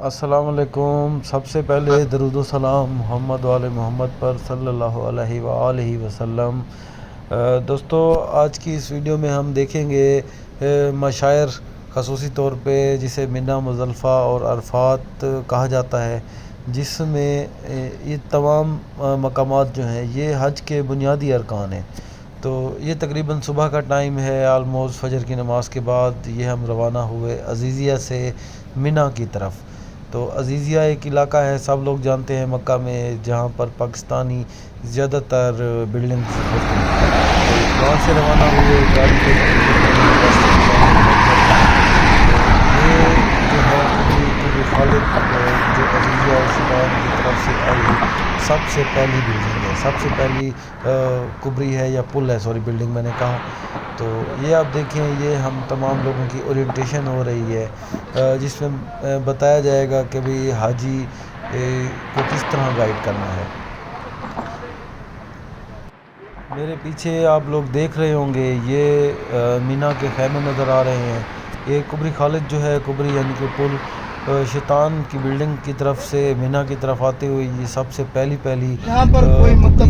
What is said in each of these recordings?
السلام علیکم۔ سب سے پہلے درود و سلام محمد وآل محمد پر صلی اللہ علیہ وآلہ وسلم۔ دوستو، آج کی اس ویڈیو میں ہم دیکھیں گے مشاعر، خصوصی طور پہ جسے منی، مزدلفہ اور عرفات کہا جاتا ہے، جس میں یہ تمام مقامات جو ہیں یہ حج کے بنیادی ارکان ہیں۔ تو یہ تقریباً صبح کا ٹائم ہے، آلموسٹ فجر کی نماز کے بعد یہ ہم روانہ ہوئے عزیزیہ سے منی کی طرف۔ تو عزیزیہ ایک علاقہ ہے، سب لوگ جانتے ہیں مکہ میں، جہاں پر پاکستانی زیادہ تر بلڈنگز ہوتی ہیں۔ تو وہاں سے روانہ ہوئے گاڑی پہ یہ جو ہے قبری خالد جو عزیزیہ اور شیطان کی طرف سے آئی سب سے پہلی بلڈنگ ہے، سب سے پہلی قبری ہے یا پل ہے، سوری بلڈنگ میں نے کہا۔ تو یہ آپ دیکھیں، یہ ہم تمام لوگوں کی اورینٹیشن ہو رہی ہے، جس میں بتایا جائے گا کہ بھی حاجی کو کس طرح گائیڈ کرنا ہے۔ میرے پیچھے آپ لوگ دیکھ رہے ہوں گے، یہ منی کے خیمے نظر آ رہے ہیں۔ یہ قبری خالد جو ہے، قبری یعنی کہ پل، شیطان کی بلڈنگ کی طرف سے منی کی طرف آتے ہوئے یہ سب سے پہلی قبری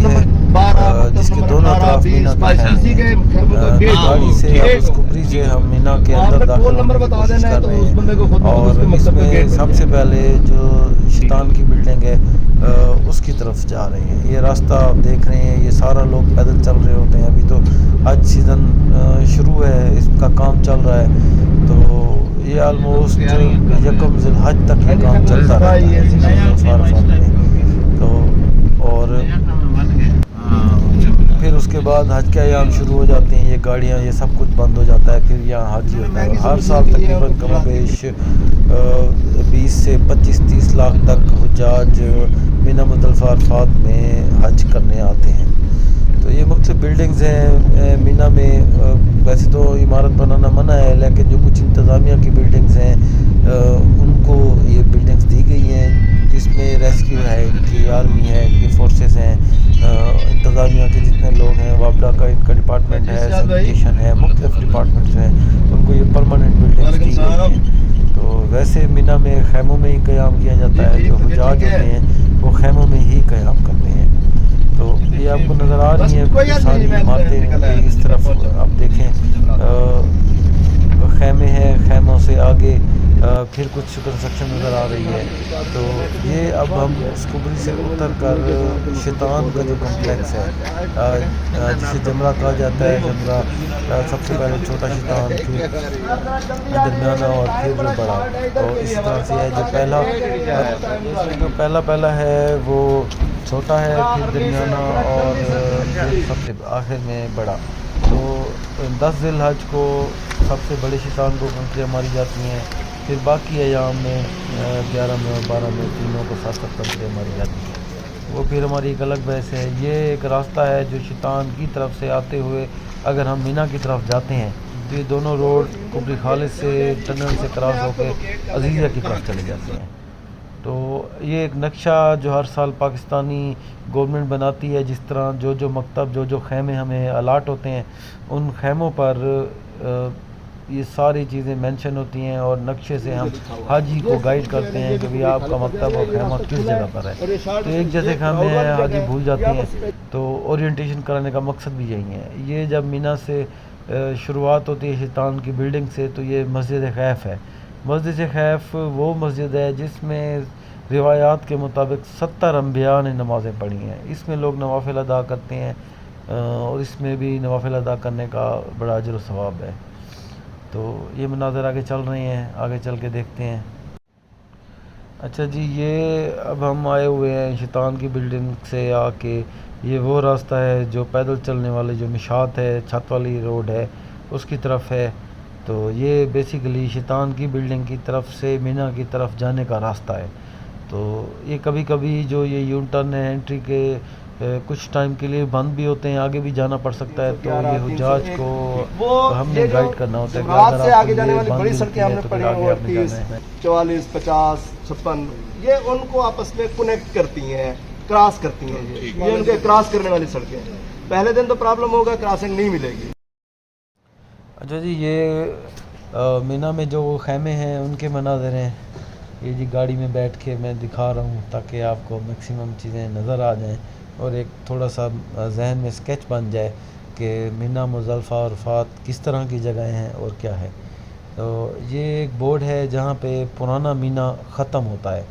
ہے، جس کے دونوں طرف منی کے خیمے ہیں۔ گاڑی سے اب اس قبری سے ہم منی کے اندر داخل ہونے کی کوشش کر رہے ہیں، اور اس میں سب سے پہلے جو شیطان کی بلڈنگ ہے اس کی طرف جا رہے ہیں۔ یہ راستہ آپ دیکھ رہے ہیں، یہ سارا لوگ پیدل چل رہے ہوتے ہیں۔ ابھی تو حج سیزن شروع ہے، اس کا کام چل رہا ہے، تو یہ آلموسٹ یکم ذی الحج تک یہ کام چلتا رہتا ہے۔ تو اور پھر اس کے بعد حج کے ایام شروع ہو جاتے ہیں، یہ گاڑیاں یہ سب کچھ بند ہو جاتا ہے، پھر یہاں حج ہوتا ہے۔ ہر سال تقریباً کم و بیش 20 سے 25-30 لاکھ تک حجاج منی، مزدلفہ، عرفات میں حج کرنے آتے ہیں۔ تو یہ مختلف بلڈنگز ہیں منی میں۔ ویسے تو عمارت بنانا منع ہے، لیکن جو کچھ انتظامیہ کی بلڈنگز ہیں ان کو یہ بلڈنگز دی گئی ہیں، جس میں ریسکیو ہے، ان کی آرمی ہے، ان کی فورسز ہیں، انتظامیہ کے جتنے لوگ ہیں، وابڈا کا ان کا ڈپارٹمنٹ ہے، سینیٹیشن ہے، مختلف ڈپارٹمنٹس ہیں، ان کو یہ پرماننٹ بلڈنگز دی گئی ہیں۔ تو ویسے منی میں خیموں میں ہی قیام کیا جاتا ہے، جو حجاج ہوتے ہیں وہ خیموں میں ہی قیام کرتے ہیں۔ تو یہ آپ کو نظر آ رہی ہیں ساری عمارتیں، اس طرف آپ دیکھیں خیمے ہیں، خیموں سے آگے پھر کچھ کنسٹرکشن نظر آ رہی ہے۔ تو یہ اب ہم اس قبری سے اتر کر شیطان کا جو کمپلیکس ہے، جسے جمرہ کہا جاتا ہے، جمرہ سب سے پہلے چھوٹا شیطان، پھر درمیانہ اور پھر بڑا، تو اس طرح سے ہے۔ جو پہلا ہے وہ چھوٹا ہے، پھر درمیانہ اور پھر سب سے آخر میں بڑا۔ تو 10 ذی الحج کو سب سے بڑے شیطان کو کنکریاں ماری جاتی ہیں، پھر باقی ایام میں 11 میں اور 12 میں تینوں کو 7 کنکریاں ماری جاتی ہیں۔ وہ پھر ہماری ایک الگ بحث ہے۔ یہ ایک راستہ ہے جو شیطان کی طرف سے آتے ہوئے اگر ہم منی کی طرف جاتے ہیں تو یہ دونوں روڈ قبری خالد سے ٹنل سے کراس ہو کے عزیزیہ کی طرف چلے جاتے ہیں۔ تو یہ ایک نقشہ جو ہر سال پاکستانی گورنمنٹ بناتی ہے، جس طرح جو مکتب، جو خیمے ہمیں الاٹ ہوتے ہیں، ان خیموں پر یہ ساری چیزیں مینشن ہوتی ہیں، اور نقشے سے ہم حاجی کو گائیڈ کرتے ہیں کہ بھی آپ کا مکتب اور خیمہ کس جگہ پر ہے۔ تو ایک جیسے خیمے ہیں، حاجی بھول جاتے ہیں، تو اورینٹیشن کرانے کا مقصد بھی یہی ہے۔ یہ جب منی سے شروعات ہوتی ہے شیطان کی بلڈنگ سے، تو یہ مسجد خیف ہے۔ مسجد خیف وہ مسجد ہے جس میں روایات کے مطابق 70 انبیاء نے نمازیں پڑھی ہیں۔ اس میں لوگ نوافل ادا کرتے ہیں، اور اس میں بھی نوافل ادا کرنے کا بڑا اجر و ثواب ہے۔ تو یہ مناظر آگے چل رہے ہیں، آگے چل کے دیکھتے ہیں۔ اچھا جی، یہ اب ہم آئے ہوئے ہیں شیطان کی بلڈنگ سے آ کے، یہ وہ راستہ ہے جو پیدل چلنے والے جو مشاط ہے، چھت والی روڈ ہے، اس کی طرف ہے۔ تو یہ بیسیکلی شیطان کی بلڈنگ کی طرف سے منی کی طرف جانے کا راستہ ہے۔ تو یہ کبھی کبھی جو یہ یو ٹرن ہے انٹری کے کچھ ٹائم کے لیے بند بھی ہوتے ہیں، آگے بھی جانا پڑ سکتا ہے، تو یہ حجاج کو ہم نے گائیڈ کرنا ہوتا ہے کہ اگر آپ کو یہ بند ملتی ہے تو پھر آگے آپ نے جانا ہے۔ 44، 50، 56 یہ ان کو آپس میں کنیکٹ کرتی ہیں، کراس کرتی ہیں۔ یہ ان کے کراس کرنے والی سڑکیں ہیں۔ پہلے دن تو پرابلم ہوگا، کراسنگ نہیں ملے گی۔ اچھا جی، یہ منی میں جو خیمے ہیں ان کے مناظر ہیں۔ یہ جی گاڑی میں بیٹھ کے میں دکھا رہا ہوں تاکہ آپ کو میکسیمم چیزیں نظر آ جائیں اور ایک تھوڑا سا ذہن میں اسکیچ بن جائے کہ منی مزدلفہ اور عرفات کس طرح کی جگہیں ہیں اور کیا ہے. تو یہ ایک بورڈ ہے جہاں پہ پرانا منی ختم ہوتا ہے.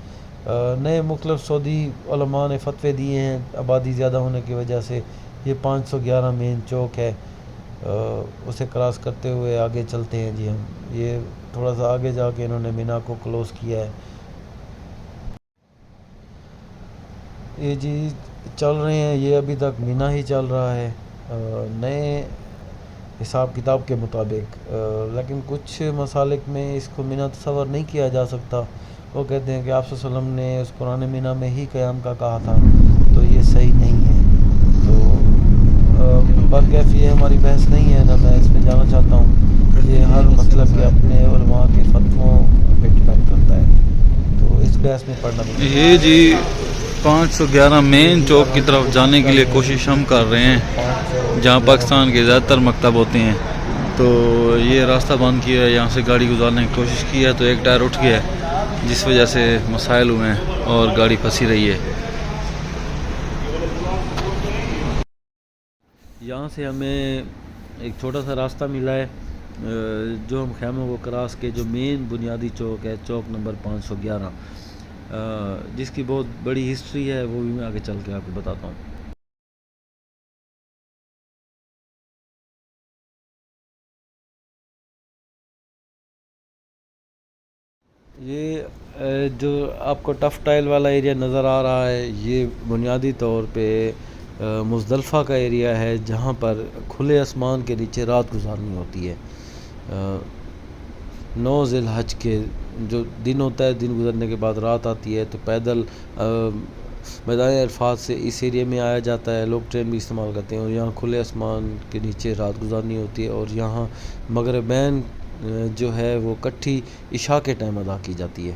نئے مختلف سعودی علماء نے فتوے دیے ہیں آبادی زیادہ ہونے کی وجہ سے. یہ 511 مین چوک ہے, اسے کراس کرتے ہوئے آگے چلتے ہیں جی ہم. یہ تھوڑا سا آگے جا کے انہوں نے منی کو کلوز کیا ہے. یہ جی چل رہے ہیں, یہ ابھی تک منی ہی چل رہا ہے نئے حساب کتاب کے مطابق, لیکن کچھ مسالک میں اس کو منی تصور نہیں کیا جا سکتا. وہ کہتے ہیں کہ آپ صلی اللہ علیہ وسلم نے اس قرآن منی میں ہی قیام کا کہا تھا, تو یہ صحیح نہیں ہے. تو برکیف یہ ہماری بحث نہیں ہے, نہ میں اس میں جانا چاہتا ہوں. یہ ہر مسلک کے اپنے علماء کے فتووں پہ ڈپینڈ کرتا ہے, تو اس بحث میں پڑھنا بھی. یہ جی 511 مین چوک کی طرف جانے کے لیے کوشش ہم کر رہے ہیں جہاں پاکستان کے زیادہ تر مکتب ہوتے ہیں. تو یہ راستہ بند کیا ہے, یہاں سے گاڑی گزارنے کی کوشش کی ہے تو ایک ٹائر اٹھ گیا ہے جس وجہ سے مسائل ہوئے ہیں اور گاڑی پھنسی رہی ہے. یہاں سے ہمیں ایک چھوٹا سا راستہ ملا ہے جو ہم خیموں کو کراس کے جو مین بنیادی چوک ہے, چوک نمبر 511, جس کی بہت بڑی ہسٹری ہے, وہ بھی میں آگے چل کے آپ کو بتاتا ہوں. یہ جو آپ کو ٹف ٹائل والا ایریا نظر آ رہا ہے, یہ بنیادی طور پہ مزدلفہ کا ایریا ہے جہاں پر کھلے آسمان کے نیچے رات گزارنی ہوتی ہے. 9 ذی الحج کے جو دن ہوتا ہے, دن گزرنے کے بعد رات آتی ہے, تو پیدل میدان عرفات سے اس ایریا میں آیا جاتا ہے. لوگ ٹرین بھی استعمال کرتے ہیں اور یہاں کھلے آسمان کے نیچے رات گزارنی ہوتی ہے, اور یہاں مغربین جو ہے وہ کٹھی عشاء کے ٹائم ادا کی جاتی ہے.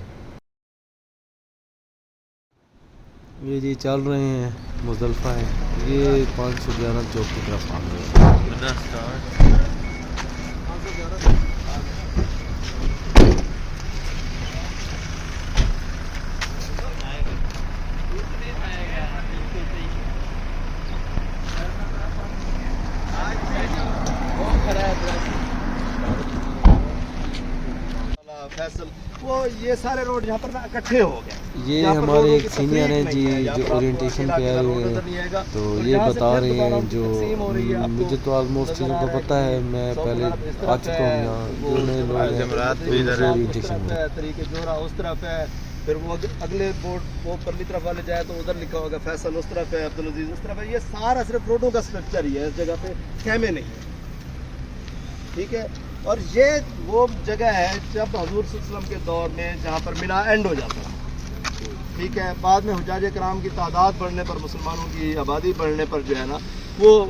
یہ جی چل رہے ہیں, مزدلفہ ہے, یہ 511 چوک کی طرف آ گئے. فیصل وہ یہ سارے روڈ یہاں پر نا اکٹھے ہو گئے. یہ ہمارے ایک سینئر ہیں جی جو اورینٹیشن پہ آئے ہوئے ہیں, تو یہ بتا رہے ہیں جو مجھے تو آلموسٹ چیزوں کا پتہ ہے, میں پہلے آ چکا ہوں یہاں. جو نئے لوگ ہیں اورینٹیشن میں طریقے جورا اس طرف ہے, پھر وہ اگلے بورڈ وہ پرلی طرف والے جائے تو ادھر لکھا ہوگا فیصل اس طرف ہے, عبدالعزیز اس طرف ہے. یہ سارا صرف روڈوں کا اسٹرکچر ہی ہے, اس جگہ پہ خیمے نہیں ہیں, ٹھیک ہے. اور یہ وہ جگہ ہے جب حضور صلی اللہ علیہ وسلم کے دور میں جہاں پر منی اینڈ ہو جاتا ہے, ٹھیک ہے. بعد میں حجاج کرام کی تعداد بڑھنے پر, مسلمانوں کی آبادی بڑھنے پر جو ہے نا وہ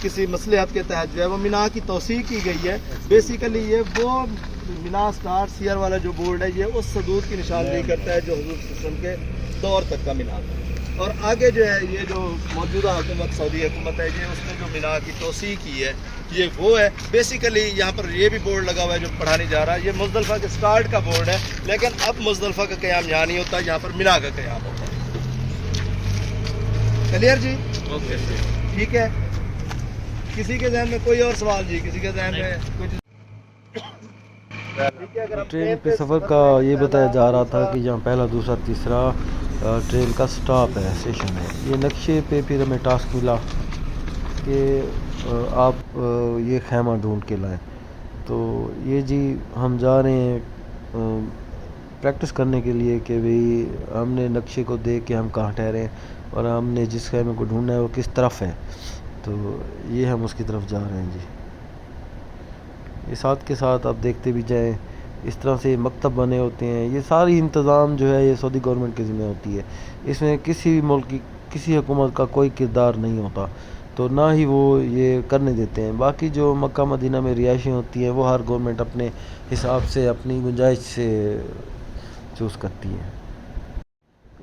کسی مصلحت کے تحت جو ہے وہ منی کی توسیع کی گئی ہے. بیسیکلی یہ وہ منی اسٹار سیئر والا جو بورڈ ہے, یہ اس حدود کی نشاندہی کرتا ہے جو حضور صلی اللہ علیہ وسلم کے دور تک کا منی تھا. اور آگے جو ہے یہ جو موجودہ حکومت سعودی حکومت ہے, یہ اس نے جو منی کی توسیع کی ہے یہ وہ ہے. بیسیکلی یہاں پر یہ بھی بورڈ لگا ہوا ہے جو پڑھا نہیں جا رہا, یہ مزدلفہ کے سٹارٹ کا بورڈ ہے, لیکن اب مزدلفہ کا قیام یہاں نہیں ہوتا, یہاں پر منی کا قیام ہوتا ہے. کلیئر جی؟ اوکے ٹھیک ہے. کسی کے ذہن میں کوئی اور سوال جی؟ کسی کے ذہن میں کچھ؟ ٹرین پہ سفر کا یہ بتایا جا رہا تھا کہ یہاں پہلا, دوسرا, تیسرا ٹرین کا سٹاپ ہے, اسٹیشن ہے. یہ نقشے پہ پھر ہمیں ٹاسک ملا کہ آپ یہ خیمہ ڈھونڈ کے لائیں. تو یہ جی ہم جا رہے ہیں پریکٹس کرنے کے لیے کہ بھئی ہم نے نقشے کو دیکھ کے ہم کہاں ٹھہرے ہیں اور ہم نے جس خیمے کو ڈھونڈنا ہے وہ کس طرف ہے. تو یہ ہم اس کی طرف جا رہے ہیں جی. یہ ساتھ کے ساتھ آپ دیکھتے بھی جائیں, اس طرح سے مکتب بنے ہوتے ہیں. یہ ساری انتظام جو ہے یہ سعودی گورنمنٹ کے ذمہ ہوتی ہے, اس میں کسی بھی ملک کی کسی حکومت کا کوئی کردار نہیں ہوتا, تو نہ ہی وہ یہ کرنے دیتے ہیں. باقی جو مکہ مدینہ میں رہائشیں ہوتی ہیں وہ ہر گورنمنٹ اپنے حساب سے اپنی گنجائش سے چوز کرتی ہے.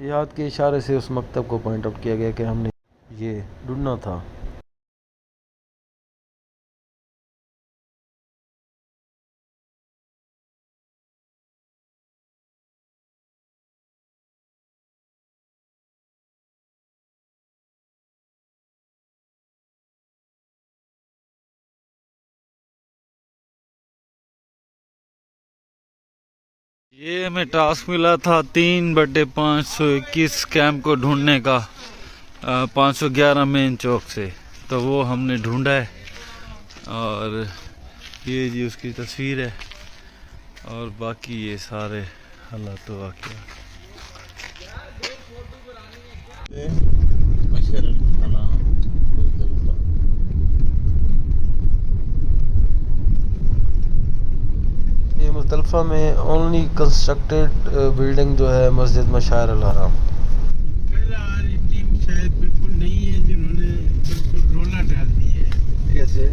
یہ ہاتھ کے اشارے سے اس مکتب کو پوائنٹ آؤٹ کیا گیا کہ ہم نے یہ ڈھونڈنا تھا. یہ ہمیں ٹاسک ملا تھا 3/521 کیمپ کو ڈھونڈنے کا 511 مین چوک سے، تو وہ ہم نے ڈھونڈا ہے، اور یہ جی اس کی تصویر ہے، اور باقی یہ سارے حالات و واقعات۔ یہ مزدلفہ میں اونلی کنسٹرکٹیڈ بلڈنگ جو ہے مسجد مشعر الحرام۔ پہلا ہماری ٹیم شاید بالکل نہیں ہے جنہوں نے بالکل رولا ڈال دی ہے، کیسے؟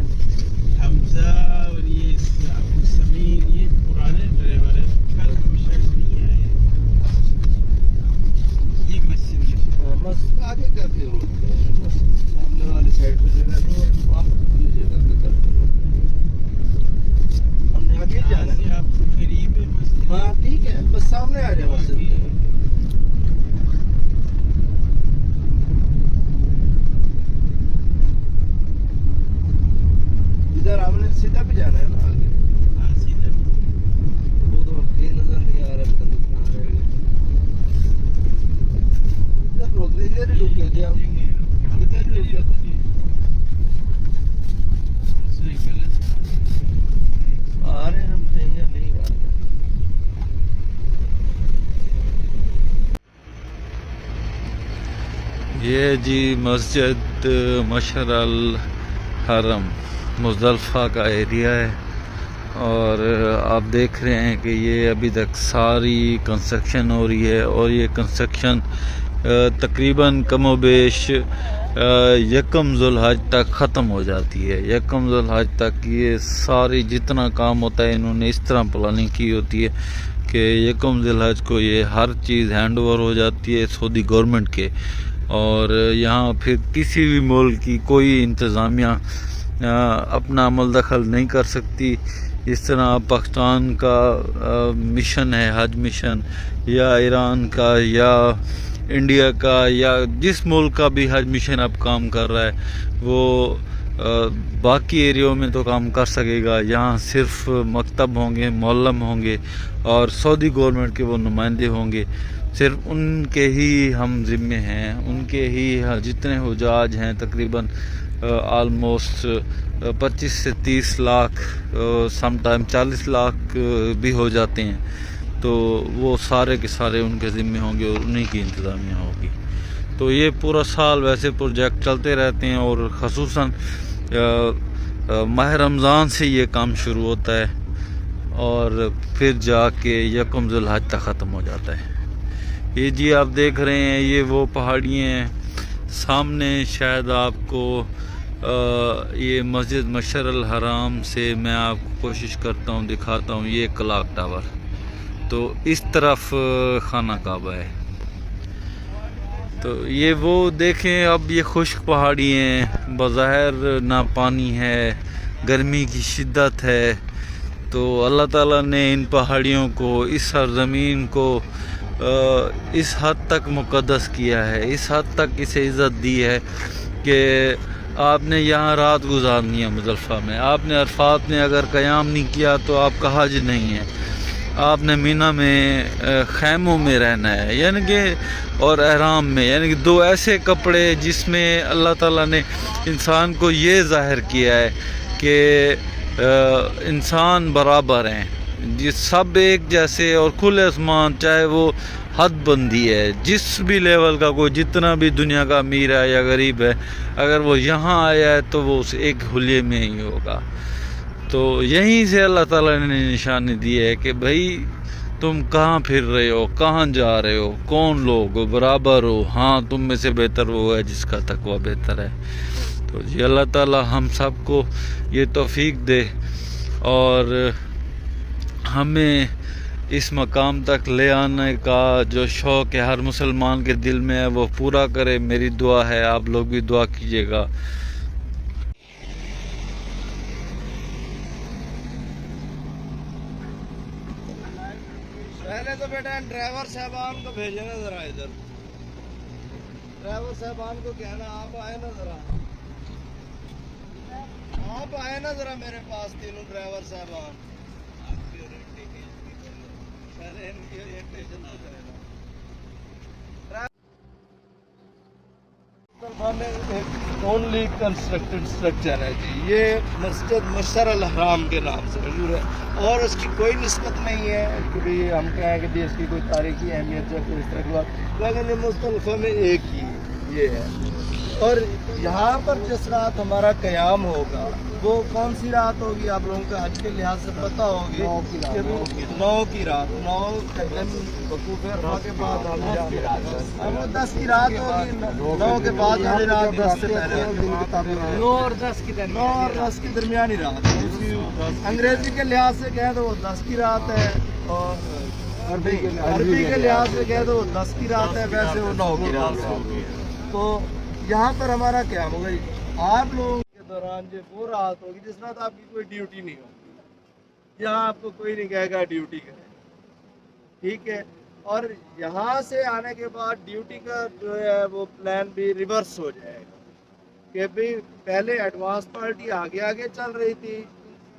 حمزہ اور یہ ابو سمیر، یہ پرانے ڈرائیور ہیں، کل ہم شاید نہیں آئے ہیں۔ یہ مسجد ہے، بس آگے کرتے ہو سامنے والی سائڈ پہ جگہ نہیں ہے، وہاں پر جگہ پہ کرتے ہو، ہم نے آگے یہاں جانا سے ہے۔ آپ کو قریب ہے مسجد۔ ہاں ٹھیک ہے، بس سامنے آ جائے مسجد کے۔ ادھر ہم نے سیدھا بھی جانا ہے نا آگے، ہاں سیدھا وہ تو کہیں نظر نہیں آ رہا، پتہ نہیں کہاں رہ گئے۔ ادھر روک دے، ادھر ہی روک گئے تھے ہم، ادھر ہی روک گئے تھے۔ آ رہے ہیں ہم کہیں یا نہیں آ رہے؟ یہ جی مسجد مشعر الحرم مزدلفہ کا ایریا ہے، اور آپ دیکھ رہے ہیں کہ یہ ابھی تک ساری کنسٹرکشن ہو رہی ہے، اور یہ کنسٹرکشن تقریباً کم و بیش یکم ذوالحج تک ختم ہو جاتی ہے۔ یکم ذوالحج تک یہ ساری جتنا کام ہوتا ہے انہوں نے اس طرح پلاننگ کی ہوتی ہے کہ یکم ذوالحج کو یہ ہر چیز ہینڈ اوور ہو جاتی ہے سعودی گورنمنٹ کے، اور یہاں پھر کسی بھی ملک کی کوئی انتظامیہ اپنا عمل دخل نہیں کر سکتی۔ اس طرح پاکستان کا مشن ہے، حج مشن، یا ایران کا، یا انڈیا کا، یا جس ملک کا بھی حج مشن اب کام کر رہا ہے، وہ باقی ایریوں میں تو کام کر سکے گا، یہاں صرف مکتب ہوں گے، معلم ہوں گے، اور سعودی گورنمنٹ کے وہ نمائندے ہوں گے، صرف ان کے ہی ہم ذمے ہیں، ان کے ہی جتنے حجاج ہیں تقریباً آلموسٹ 25 سے 30 لاکھ، سم ٹائم 40 لاکھ بھی ہو جاتے ہیں، تو وہ سارے کے سارے ان کے ذمے ہوں گے، اور انہی کی انتظامیہ ہوگی۔ تو یہ پورا سال ویسے پروجیکٹ چلتے رہتے ہیں، اور خصوصاً ماہ رمضان سے یہ کام شروع ہوتا ہے، اور پھر جا کے یکم ذوالحج تک ختم ہو جاتا ہے۔ یہ جی آپ دیکھ رہے ہیں، یہ وہ پہاڑیاں ہیں سامنے، شاید آپ کو یہ مسجد مشعر الحرام سے میں آپ کو کوشش کرتا ہوں دکھاتا ہوں، یہ کلاک ٹاور، تو اس طرف خانہ کعبہ ہے۔ تو یہ وہ دیکھیں، اب یہ خشک پہاڑی ہیں، بظاہر نہ پانی ہے، گرمی کی شدت ہے، تو اللہ تعالیٰ نے ان پہاڑیوں کو، اس سرزمین کو اس حد تک مقدس کیا ہے، اس حد تک اسے عزت دی ہے کہ آپ نے یہاں رات گزارنی ہے مزدلفہ میں، آپ نے عرفات میں اگر قیام نہیں کیا تو آپ کا حج نہیں ہے، آپ نے مینا میں خیموں میں رہنا ہے، یعنی کہ اور احرام میں، یعنی کہ دو ایسے کپڑے جس میں اللہ تعالیٰ نے انسان کو یہ ظاہر کیا ہے کہ انسان برابر ہیں، جس سب ایک جیسے، اور کھلے آسمان، چاہے وہ حد بندی ہے، جس بھی لیول کا کوئی جتنا بھی دنیا کا امیر ہے یا غریب ہے، اگر وہ یہاں آیا ہے تو وہ اس ایک حلیے میں ہی ہوگا۔ تو یہیں سے اللہ تعالیٰ نے نشانی دی ہے کہ بھائی تم کہاں پھر رہے ہو، کہاں جا رہے ہو، کون لوگ ہو، برابر ہو، ہاں تم میں سے بہتر وہ ہے جس کا تقویٰ بہتر ہے۔ تو جی اللہ تعالیٰ ہم سب کو یہ توفیق دے، اور ہمیں اس مقام تک لے آنے کا جو شوق ہے ہر مسلمان کے دل میں ہے وہ پورا کرے، میری دعا ہے، آپ لوگ بھی دعا کیجیے گا۔ پہلے تو بیٹا ڈرائیور صاحبان کو بھیجے نا ذرا ادھر، ڈرائیور صاحبان کو کہنا آپ آئے نا ذرا، آپ آئے نا ذرا میرے پاس، تینوں ڈرائیور صاحبان ओनली कंस्ट्रक्टेड स्ट्रक्चर है जी, ये मस्जिद मशर अल हराम के नाम से मशहूर है और उसकी कोई निस्बत नहीं है कि भी हम कहें कि भी इसकी कोई तारीखी अहमियत है कोई इस तरह की बात, लेकिन ये मुस्तलिफा में एक ही ये है। और यहाँ पर जिस रात हमारा क़याम होगा वो कौन सी रात होगी, आप लोगों को हज के लिहाज से पता होगी, 9 की रात, 9 का दिन वकूफ़ अरफ़ा के बाद हम 10 की रात होगी, 9 के बाद वाली रात 10 से पहले 9 और 10 की दरमियानी रात। अंग्रेजी के लिहाज से कहें तो वो 10 की रात है और अरबी के लिहाज से कहें तो वो 10 की रात है, वैसे वो 9 की रात है। तो यहाँ पर हमारा क्या होगा, आप लोगों के दौरान जो वो रात होगी जिस रात आपकी कोई ड्यूटी नहीं होगी, यहाँ आपको कोई नहीं कहेगा ड्यूटी करें, ठीक है। और यहाँ से आने के बाद ड्यूटी का जो है वो प्लान भी रिवर्स हो जाएगा कि भाई पहले एडवांस पार्टी आगे आगे चल रही थी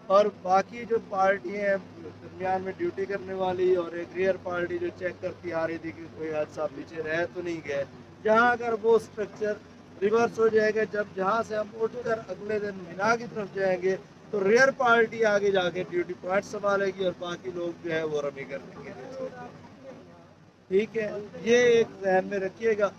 और बाकी जो पार्टी हैं दरमियान में ड्यूटी करने वाली और एक रियर पार्टी जो चेक करती आ रही थी कि कोई हादसा पीछे रह तो नहीं गए। जहाँ अगर वो स्ट्रक्चर रिवर्स हो जाएगा, जब जहाँ से हम उठकर अगले दिन मीना की तरफ जाएंगे तो रियर पार्टी आगे जाके ड्यूटी पॉइंट संभालेगी और बाकी लोग जो है वो रमी कर लेंगे, ठीक है। ये एक ध्यान में रखिएगा।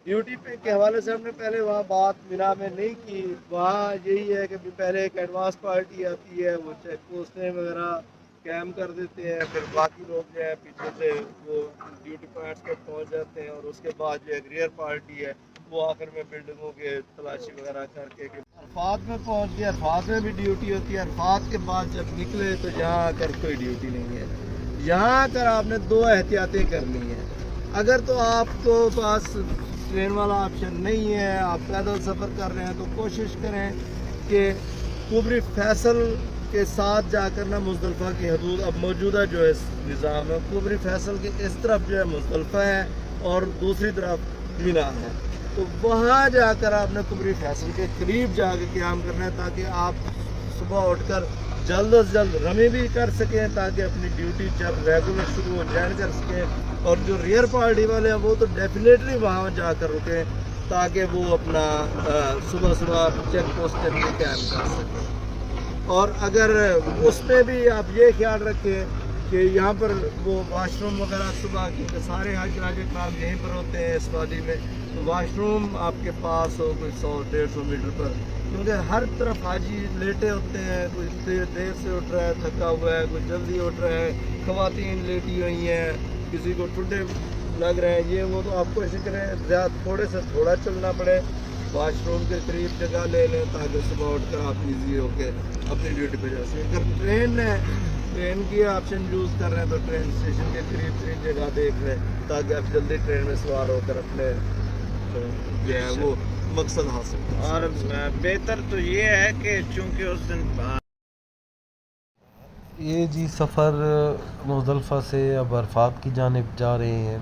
ड्यूटी पे के हवाले से हमने पहले वहाँ बात मीना में नहीं की, वहाँ यही है कि पहले एक एडवांस पार्टी आती है, वो चेक पोस्टें वगैरह कैम कर देते हैं, फिर बाकी लोग जो है पीछे से वो ड्यूटी पॉइंट्स पे पहुंच जाते हैं और उसके बाद जो एक रियर पार्टी है वो आखिर में बिल्डिंगों के तलाशी वगैरह करके अरफात में पहुंच गए। अरफात में भी ड्यूटी होती है, अरफात के बाद जब निकले तो यहाँ आकर कोई ड्यूटी नहीं है। यहाँ आकर आपने 2 एहतियातें करनी है। अगर तो आपको पास ट्रेन वाला ऑप्शन नहीं है, आप पैदल सफ़र कर रहे हैं तो कोशिश करें कि कुबरी फैसल के साथ जाकर ना मुज़दलिफ़ा की हदूद, अब मौजूदा जो है निज़ाम है कुबरी फैसल के इस तरफ जो है मुज़दलिफ़ा है और दूसरी तरफ मीना है, तो वहाँ जाकर आपने कुबरी फैसल के करीब जाकर क़याम करना है ताकि आप सुबह उठकर जल्द अज जल्द रमी भी कर सकें ताकि अपनी ड्यूटी जब रेगुलर शुरू हो ज्वाइन कर सकें। और जो रियर पार्टी वाले हैं वो तो डेफिनेटली वहाँ जाकर रुकें ताकि वो अपना सुबह सुबह चेक पोस्ट पर कैम कर सकें। और अगर उसमें भी आप ये ख्याल रखें कि यहाँ पर वो वाशरूम वगैरह सुबह क्योंकि सारे हज काम यहीं पर होते हैं इस वादी में, तो वाशरूम आपके पास हो कोई 100-150 मीटर पर, क्योंकि हर तरफ हाजी लेटे होते हैं, कोई देर से उठ रहा है थका हुआ है, कोई जल्दी उठ रहा है, ख़वातीन लेटी हुई हैं, किसी को ठुड्डे लग रहे हैं, ये वो, तो आपको ऐसे करें ज़्यादा थोड़े से थोड़ा चलना पड़े, वाशरूम के करीब जगह ले लें ताकि सुबह उठकर आप इजी होके अपनी ड्यूटी पे जा सकें। अगर ट्रेन है, ट्रेन की ऑप्शन यूज़ कर रहे हैं तो ट्रेन स्टेशन के करीब जगह देख लें ताकि आप जल्दी ट्रेन में सवार होकर अपने जो है वो मकसद हासिल करें। और बेहतर तो ये है कि चूँकि उस दिन ये जी सफ़र मुज़दलिफ़ा से अब अरफात की जानिब जा रहे हैं।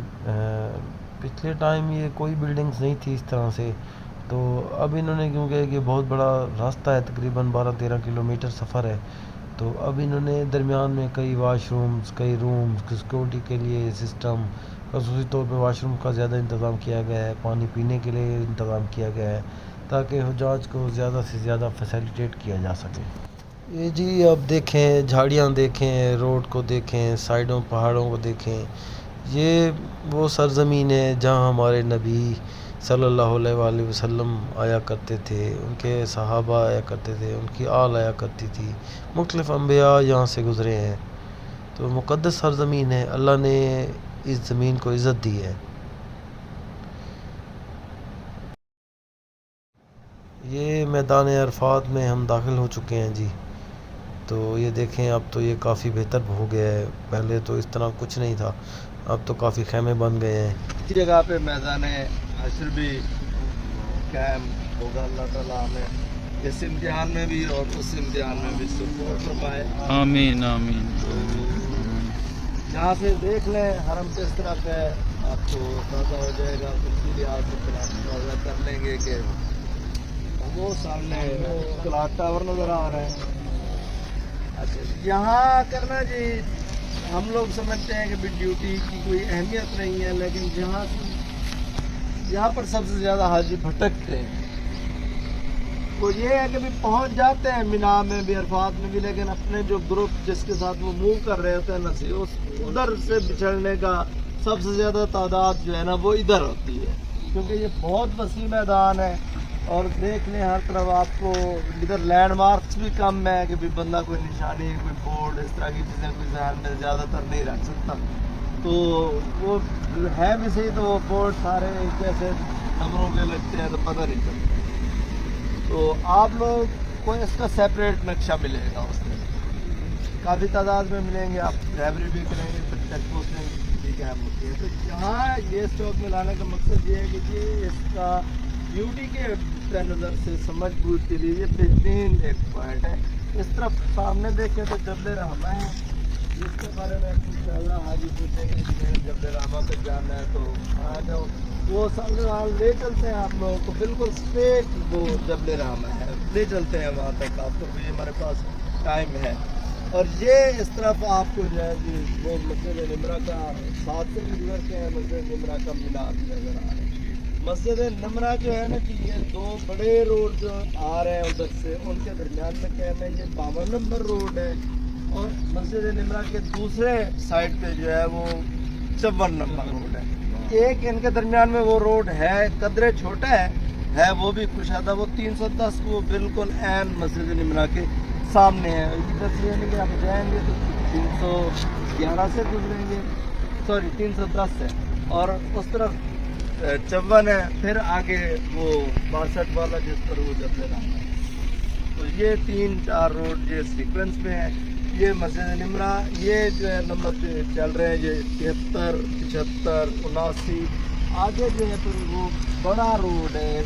पिछले टाइम ये कोई बिल्डिंग्स नहीं थी इस तरह से, तो अब इन्होंने क्योंकि ये बहुत बड़ा रास्ता है, तकरीबन 12-13 किलोमीटर सफ़र है, तो अब इन्होंने दरमियान में कई वाशरूम्स, कई रूम्स, सिक्योरिटी के लिए सिस्टम, ख़ुसूसी तौर पे वाशरूम का ज़्यादा इंतज़ाम किया गया है, पानी पीने के लिए इंतज़ाम किया गया है ताकि हुज्जाज को ज़्यादा से ज़्यादा फैसिलिटेट किया जा सके। ये जी अब देखें, झाड़ियाँ देखें, रोड को देखें, साइडों पहाड़ों को देखें, ये वो सरज़मीन है जहाँ हमारे नबी सल्लल्लाहु अलैहि वसल्लम आया करते थे, उनके सहाबा आया करते थे, उनकी आल आया करती थी, मुख्तलिफ़ अंबिया यहाँ से गुज़रे हैं, तो मुक़द्दस सरज़मीन है, अल्लाह ने इस ज़मीन को इज़्ज़त दी है। ये मैदान अरफात में हम दाखिल हो चुके हैं जी, तो ये देखें अब तो ये काफ़ी बेहतर हो गया है, पहले तो इस तरह कुछ नहीं था, अब तो काफ़ी खैमे बन गए हैं। इस जगह पे मैदान हश्र भी कायम होगा, अल्लाह ताला हमें इस इम्तिहान में भी और उस इम्तिहान में भी सपोर्ट फरमाए, आमीन आमीन। यहाँ से देख लें हरम किस तरफ है, आपको अंदाजा हो जाएगा, उसके लिए आप अंदाजा कर लेंगे कि वो सामने क्लॉक टावर नज़र आ रहा है। अच्छा, यहाँ करना जी हम लोग समझते हैं कि भी ड्यूटी की कोई अहमियत नहीं है, लेकिन यहाँ पर सबसे ज़्यादा हाजी भटकते हैं। वो ये है कि भी पहुँच जाते हैं मिना में भी, अरफात में भी, लेकिन अपने जो ग्रुप जिसके साथ वो मूव कर रहे होते हैं ना से उधर से बिछड़ने का सबसे ज़्यादा तादाद जो है ना वो इधर होती है, क्योंकि ये बहुत वसी मैदान है और देख लें हर तरफ आपको इधर लैंडमार्क्स भी कम है कि भी बंदा कोई निशानी कोई बोर्ड इस तरह की चीज़ें कोई जहन में ज़्यादातर नहीं रख सकता। तो वो है भी सही, तो वो बोर्ड सारे जैसे नंबरों के लगते हैं तो पता नहीं चलता। तो आप लोग को इसका सेपरेट नक्शा मिलेगा, उसमें काफ़ी तादाद में मिलेंगे। आप ड्राइवरी भी करेंगे, फिर चेक पोस्टिंग भी कैब होती है। तो यहाँ ये स्टॉक में लाने का मकसद ये है कि ये इसका ब्यूटी के नज़र से समझ बूझ के लिए ये बेहतरीन एक पॉइंट है। इस तरफ सामने देखें तो जबले रहमा है, जिसके बारे में इंशाअल्लाह हाजी पूछेंगे कि जबले रहमा पे जाना है तो आ जाओ, वो साल ले चलते हैं आप लोगों को बिल्कुल स्ट्रेट वो जबले रहमा है, ले चलते हैं वहाँ तक आपको भी, हमारे पास टाइम है। और ये इस तरफ आपको जो है कि वो मस्जिद निमरा का साथ से गुजर के हैं, मस्जिद निमरा का मीनार नजर आ रहा है। मस्जिद निमरा जो है ना कि ये दो बड़े रोड जो आ रहे हैं उधर से, उनके दरमियान में क्या है, ये 52 नंबर रोड है और मस्जिद निमरा के दूसरे साइड पे जो है वो 54 नंबर रोड है। एक इनके दरमियान में वो रोड है, कदरे छोटा है वो भी कुशादा, वो 310 वो बिल्कुल ऐन मस्जिद निमरा के सामने है। इधर से यानी कि आप जाएंगे तो 311 से गुजरेंगे, सॉरी 310 से, और उस तरफ 54 है, फिर आगे वो 62 वाला जिस पर वो जब लेना है। तो ये 3-4 रोड ये सीक्वेंस में है। ये मस्जिद निमरा ये जो है नंबर चल रहे हैं ये 73, 75, 79, आगे जो है फिर वो बड़ा रोड है,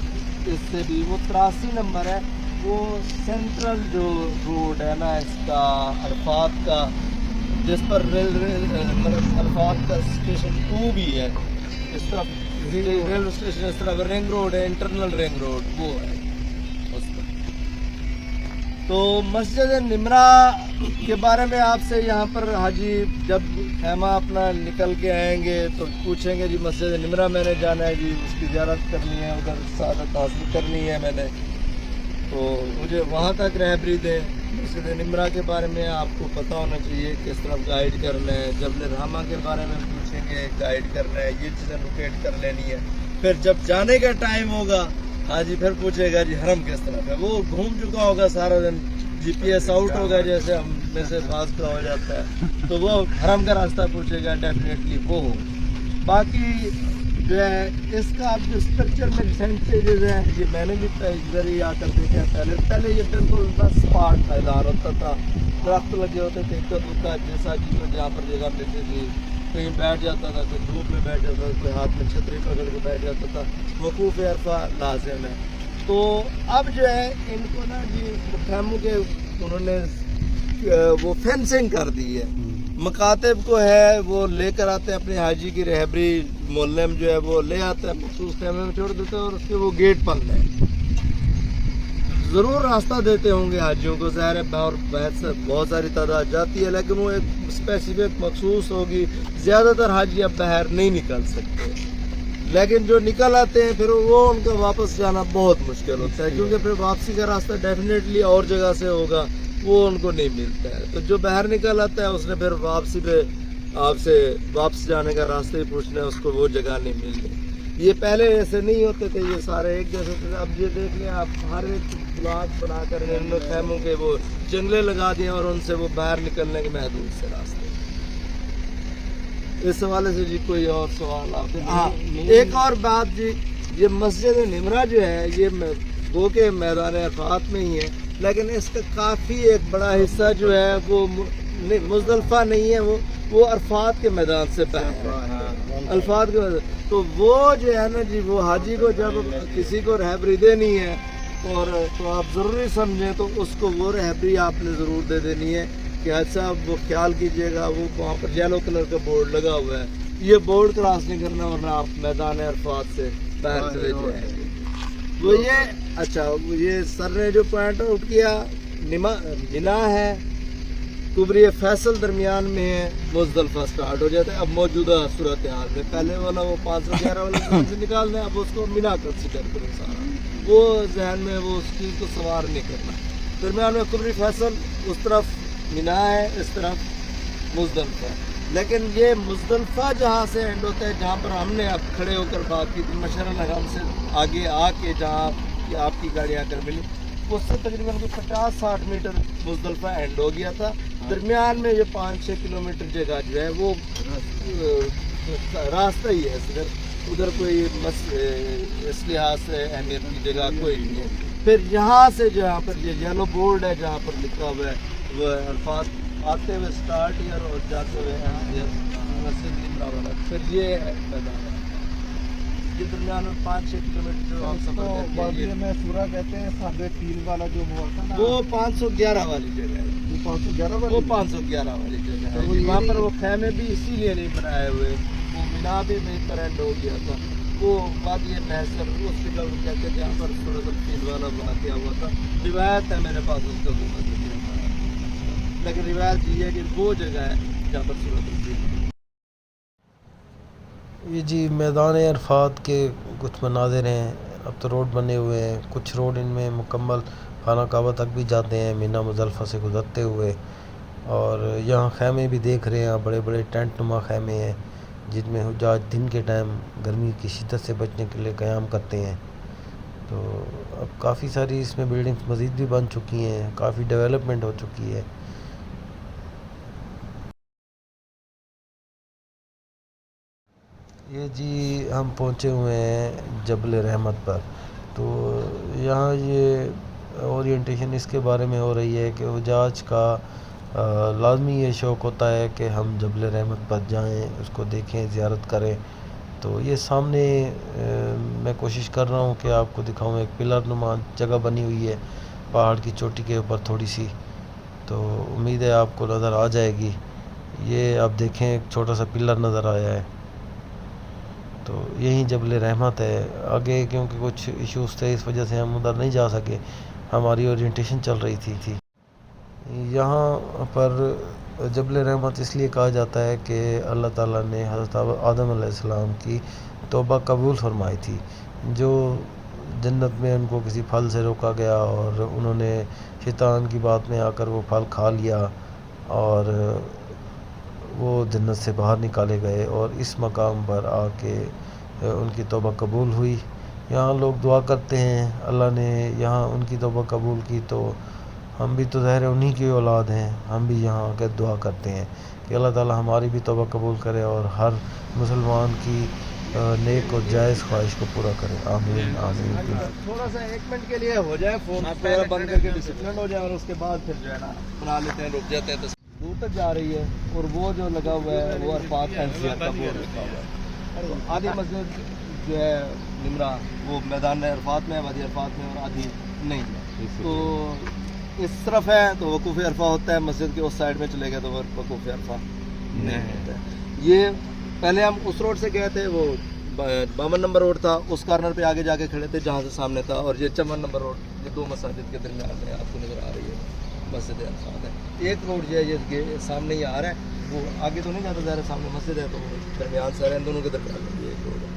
इससे भी वो 83 नंबर है, वो सेंट्रल जो रोड है ना इसका अरफात का, जिस पर अरफात का स्टेशन 2 भी है, इस तरफ रेलवे स्टेशन, इस तरफ रिंग रोड है, इंटरनल रिंग रोड वो है उस पर। तो मस्जिद निमरा के बारे में आपसे यहाँ पर हाजी जब खेमा अपना निकल के आएंगे तो पूछेंगे जी मस्जिद निमरा मैंने जाना है जी, उसकी ज़ियारत करनी है, उधर सादत हासिल करनी है मैंने, तो मुझे वहाँ तक रहबरी दें। मस्जिद निमरा के बारे में आपको पता होना चाहिए, किस तरफ गाइड करना है। जबल रहमा के बारे में पूछेंगे, गाइड करना है, ये चीज़ें लोकेट कर लेनी है। फिर जब जाने का टाइम होगा हाजी फिर पूछेगा जी हरम किस तरफ है, वो घूम चुका होगा सारा दिन, GPS आउट होगा जैसे हम में से पास का हो जाता है, तो वो हरम का रास्ता पूछेगा, डेफिनेटली वो हो। बाकी जो है इसका अब जो स्ट्रक्चर में सेंटेजेस हैं ये मैंने भी इधर ही आकर देखा है। पहले ये बिल्कुल बस स्पार्ट मैदान होता था, दरख्त लगे होते थे, इक्का जैसा कि जहाँ पर जगह मिलती थी, कहीं बैठ जाता था, कोई धूप में बैठ जाता था, कोई हाथ में छतरी पकड़ के बैठ जाता था, वकूफ़ अरफा लाज़िम है। तो अब जो है इनको ना जी खैमों के उन्होंने वो फेंसिंग कर दी है, मकातब को है वो लेकर आते हैं अपने हाजी की रहबरी मोहल्ले में जो है वो ले आते हैं, मखसूस खैमे में छोड़ देते हैं और उसके वो गेट बंद है। ज़रूर रास्ता देते होंगे हाजियों को, ज़ाहिर है, और बहुत सारी तादाद जाती है, लेकिन वो एक स्पेसिफिक मखसूस होगी। ज़्यादातर हाजी अब बाहर नहीं निकल सकते, लेकिन जो निकल आते हैं फिर वो उनका वापस जाना बहुत मुश्किल होता है, क्योंकि फिर वापसी का रास्ता डेफिनेटली और जगह से होगा, वो उनको नहीं मिलता है। तो जो बाहर निकल आता है उसने फिर वापसी पे आपसे वापस जाने का रास्ता ही पूछना है, उसको वो जगह नहीं मिल रही। ये पहले ऐसे नहीं होते थे, ये सारे एक जैसे थे। अब ये देख लें आप, हर एक ब्लॉक बनाकर इन्होंने खैमों के वो जंगले लगा दिए और उनसे वो बाहर निकलने के महदूद से रास्ते। इस हवाले से जी कोई और सवाल आप? हाँ, एक और बात जी, ये मस्जिद निमरा जो है ये गो के मैदान अरफात में ही है, लेकिन इसका काफ़ी एक बड़ा हिस्सा जो है वो मुज़दलिफ़ा नहीं है, वो अरफात के मैदान से बाहर है, अल्फात के मैदान। तो वो जो है ना जी, वो हाजी को जब किसी को रहबरी देनी है और तो आप ज़रूरी समझें तो उसको वो रहबरी आपने ज़रूर दे देनी है कि अच्छा वो ख्याल कीजिएगा, वो वहाँ पर येलो कलर का बोर्ड लगा हुआ है, ये बोर्ड क्रॉस नहीं करना वरना आप मैदान अरफात से बाहर चले जाएंगे। वो ये अच्छा, ये सर ने जो पॉइंट आउट किया, मिना है, कुबरी फैसल दरमियान में मुजदलफा स्टार्ट हो जाता है। अब मौजूदा सूरत हाल में पहले वाला वो 511 वाला से निकाल दें, अब उसको मिना कंसिडर करें सारा, वो जहन में वो उस चीज़ को सवार नहीं करना। दरमियान में कुबरी फैसल, उस तरफ मिना है, इस तरफ मुजदलफा है। लेकिन ये मुजदलफा जहाँ से एंड होता है, जहाँ पर हमने अब खड़े होकर बात की थी मशरल हरम से आगे आके जहाँ आपकी गाड़ी आकर मिली, उससे तकरीबन 50-60 मीटर मुजदलफा एंड हो गया था। दरमियान में ये 5-6 किलोमीटर जगह जो है वो रास्ता ही है सिर्फ, उधर कोई इस लिहाज से अहमियत की जगह कोई नहीं है। फिर यहाँ से जहाँ पर ये येलो बोर्ड है जहाँ पर लिखा हुआ है वो अल्फाज आते हुए स्टार्ट ईयर और जाते हुए मस्जिद निमरा वाला, फिर ये है मैदान है। ये दरमियान में 5-6 किलोमीटर जो हम सफर करते हैं में पूरा कहते हैं, साढ़े 3 वाला जो वो 511 वाली जगह है, वो 511 वाली जगह है। वहाँ पर वो खैमे भी इसीलिए नहीं बनाए हुए, वो मीना भी बेहतर एंड हो गया था। वो बात ये महसर उस जगह को कहते हैं जहाँ पर थोड़ा सा 3 वाला बना दिया हुआ था। रिवायत है मेरे पास उसका, लेकिन रिवायत ये है कि वो जगह है जहाँ पर सूरत। ये जी मैदान अरफात के कुछ मनाज़िर हैं। अब तो रोड बने हुए हैं, कुछ रोड इनमें मुकम्मल खाना काबा तक भी जाते हैं मिना मुजल्फ़ा से गुज़रते हुए। और यहाँ खैमे भी देख रहे हैं, बड़े बड़े टेंट नुमा खैमे हैं जिनमें हुज्जाज दिन के टाइम गर्मी की शिद्दत से बचने के लिए क़याम करते हैं। तो अब काफ़ी सारी इसमें बिल्डिंग्स मज़ीद भी बन चुकी हैं, काफ़ी डेवलपमेंट हो चुकी है। ये जी हम पहुँचे हुए हैं जबल रहमत पर। तो यहाँ ये ओरिएंटेशन इसके बारे में हो रही है कि हुज्जाज का लाजमी ये शौक़ होता है कि हम जबल रहमत पर जाएं, उसको देखें, ज़ियारत करें। तो ये सामने मैं कोशिश कर रहा हूँ कि आपको दिखाऊँ, एक पिलर नुमा जगह बनी हुई है पहाड़ की चोटी के ऊपर थोड़ी सी, तो उम्मीद है आपको नज़र आ जाएगी। ये आप देखें, एक छोटा सा पिलर नज़र आया है, तो यही जबल रहमत है। आगे क्योंकि कुछ इश्यूज़ थे इस वजह से हम उधर नहीं जा सके, हमारी ओरिएंटेशन चल रही थी। यहाँ पर जबल रहमत इसलिए कहा जाता है कि अल्लाह ताला ने हज़रत आदम अलैहिस्सलाम की तौबा कबूल फरमाई थी, जो जन्नत में उनको किसी फल से रोका गया और उन्होंने शैतान की बात में आकर वो फल खा लिया और वो जन्नत से बाहर निकाले गए और इस मकाम पर आके उनकी तौबा कबूल हुई। यहाँ लोग दुआ करते हैं, अल्लाह ने यहाँ उनकी तौबा कबूल की, तो हम भी तो ज़ाहिर उन्हीं की औलाद हैं, हम भी यहाँ आकर दुआ करते हैं कि अल्लाह ताला हमारी भी तौबा कबूल करे और हर मुसलमान की नेक और जायज़ ख्वाहिश को पूरा करे। आमीन आमीन। थोड़ा सा 1 मिनट के लिए हो जाए फ़ोन वगैरह बंद करके डिसिप्लिन हो जाए और उसके बाद फिर जो है ना बना लेते हैं, रुक जाते हैं। तो दूर तक जा रही है और वो जो लगा हुआ है वो अरफात एनसीआर का बोर्ड लिखा हुआ है। तो आधी मस्जिद जो है निमरा वो मैदान अरफात में है, वादी अरफात में, और आधी नहीं है। तो इस तरफ है तो वकूफ़ अरफा होता है, मस्जिद के उस साइड में चले गए तो वकूफ़ अरफा नहीं होता है। ये पहले हम उस रोड से गए थे, वो 52 नंबर रोड था, उस कॉर्नर पे आगे जाके खड़े थे जहाँ से सामने था, और ये 54 नंबर रोड, ये 2 मसाजिद के दरमियान में आपको नज़र आ रही है मस्जिद अरफात है। एक रोड जो है ये सामने ही आ रहा है, वो आगे तो नहीं जाता, ज़रा सामने मस्जिद है तो दरमियान से आ रहे हैं, दोनों के दरमियान में ये एक रोड है।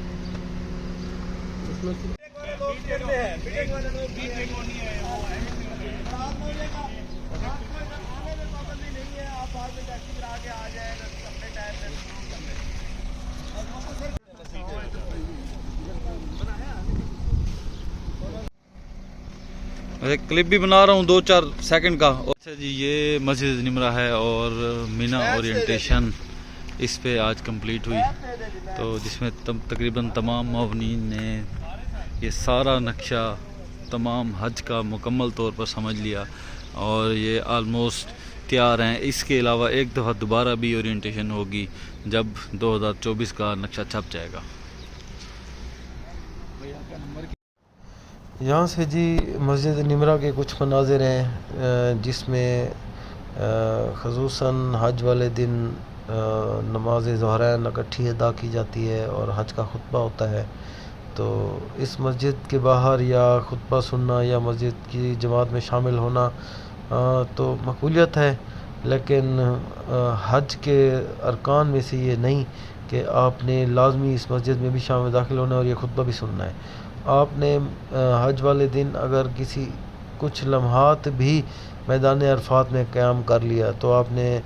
एक क्लिप भी बना रहा हूँ 2-4 सेकंड का। अच्छा जी, ये मस्जिद निमरा है और मीना ओरिएंटेशन इस पे आज कंप्लीट हुई, तो जिसमें तकरीबन तमाम मावनीन ने ये सारा नक्शा तमाम हज का मुकम्मल तौर पर समझ लिया और ये आलमोस्ट तैयार हैं। इसके अलावा एक दफ़ा दोबारा भी ओरिएंटेशन होगी जब 2024 का नक्शा छप जाएगा। यहाँ से जी मस्जिद निमरा के कुछ मनाज़िर हैं जिसमें ख़ुसूसन हज वाले दिन नमाज ज़ोहरैन इकट्ठी अदा की जाती है और हज का खुतबा होता है। तो इस मस्जिद के बाहर या खुतबा सुनना या मस्जिद की जमात में शामिल होना तो मकबूलियत है, لیکن حج کے ارکان میں سے یہ نہیں کہ آپ نے لازمی اس مسجد میں بھی شام میں داخل ہونا ہے اور یہ خطبہ بھی سننا ہے. آپ نے حج والے دن اگر کچھ لمحات بھی میدان عرفات میں قیام کر لیا تو آپ نے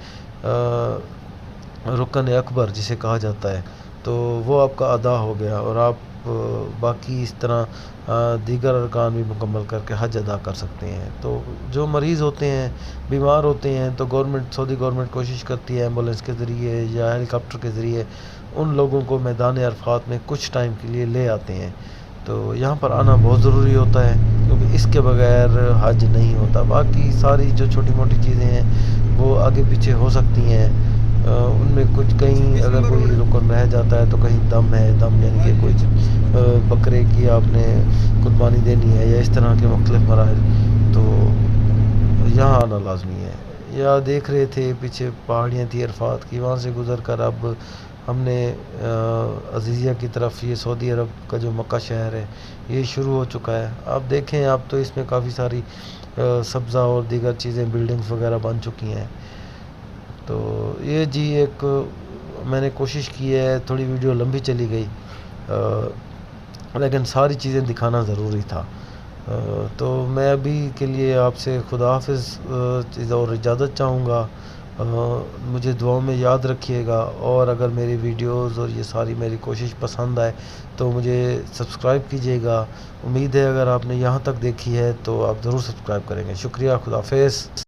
رکن اکبر جسے کہا جاتا ہے تو وہ آپ کا ادا ہو گیا اور آپ باقی اس طرح دیگر ارکان بھی مکمل کر کے حج ادا کر سکتے ہیں. تو جو مریض ہوتے ہیں، بیمار ہوتے ہیں، تو سعودی گورنمنٹ کوشش کرتی ہے ایمبولینس کے ذریعے یا ہیلی کاپٹر کے ذریعے ان لوگوں کو میدان عرفات میں کچھ ٹائم کے لیے لے آتے ہیں. تو یہاں پر آنا بہت ضروری ہوتا ہے کیونکہ اس کے بغیر حج نہیں ہوتا. باقی ساری جو چھوٹی موٹی چیزیں ہیں وہ آگے پیچھے ہو سکتی ہیں. ان میں کہیں اگر کوئی رکن رہ جاتا ہے تو کہیں دم ہے، دم یعنی کہ کوئی بکرے کی آپ نے قربانی دینی ہے یا اس طرح کے مختلف مراحل، تو یہاں آنا لازمی ہے. یا دیکھ رہے تھے پیچھے پہاڑیاں تھی عرفات کی، وہاں سے گزر کر اب ہم نے عزیزیہ کی طرف، یہ سعودی عرب کا جو مکہ شہر ہے یہ شروع ہو چکا ہے. آپ دیکھیں اب تو اس میں کافی ساری سبزہ اور دیگر چیزیں، بلڈنگز وغیرہ بن چکی ہیں. تو یہ جی ایک میں نے کوشش کی ہے، تھوڑی ویڈیو لمبی چلی گئی لیکن ساری چیزیں دکھانا ضروری تھا. تو میں ابھی کے لیے آپ سے خدا حافظ اور اجازت چاہوں گا. مجھے دعاؤں میں یاد رکھیے گا، اور اگر میری ویڈیوز اور یہ ساری میری کوشش پسند آئے تو مجھے سبسکرائب کیجیے گا. امید ہے اگر آپ نے یہاں تک دیکھی ہے تو آپ ضرور سبسکرائب کریں گے. شکریہ. خدا حافظ.